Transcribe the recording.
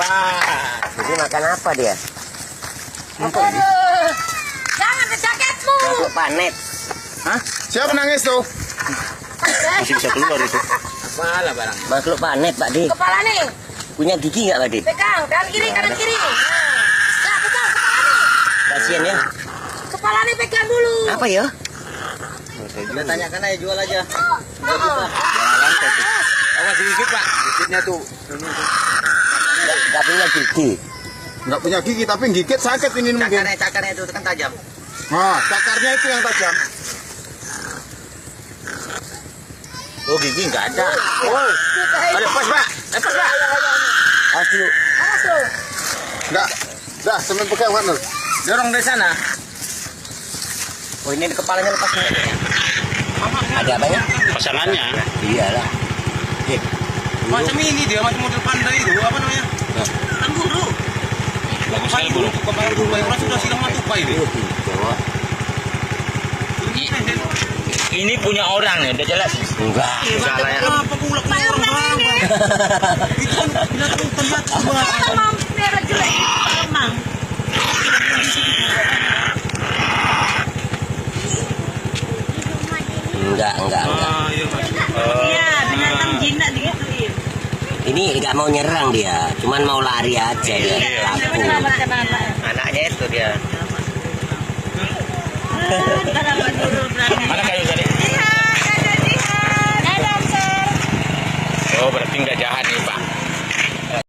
Jadi makan apa dia? Aduh, jangan ke jaketmu. Makhluk planet. Hah? Siapa nangis tuh? Masih bisa keluar itu. Apalah barang. Makhluk planet, Pak D. Kepala nih, Punya gigi nggak, Pak D? pegang kanan kiri, kanan kiri. Nah, pegang kepala nih. Kasian ya. Kepala nih pegang dulu. Apa ya? Kita tanyakan aja, jual aja. Jalan tuh. Awas digigit, Pak. Gigitnya tuh. Nggak punya gigi. Nggak punya gigi tapi gigit sakit ini mungkin. Cakarnya itu kan tajam. Nah, cakarnya itu yang tajam. Oh, gigi nggak ada. Oh, Lepas, Pak. Lepas, Pak. Asli. Awas tuh. nggak. Dah, sampai pegang Pak Nur. Dorong dari sana. Oh, ini kepalanya lepas nih. Ada apa ya? Pasangannya. Iyalah. Macam ini dia, macam model panda itu. Apa namanya? Kanguru. Bagus sekali bulu. Kepala tupai. Orang sudah silang matupai itu. Ini punya orang nih, udah jelas. Enggak. Salah ya. Apa pula punya orang bang? Itu kan binatang terlihat semua. Emang merah jelek. Emang. Enggak. Iya, binatang jinak digituin. Ini nggak mau nyerang dia, cuman mau lari aja dia. Takut. Menyelamatkan anak. Anaknya itu dia. Kita dapat dulu berani.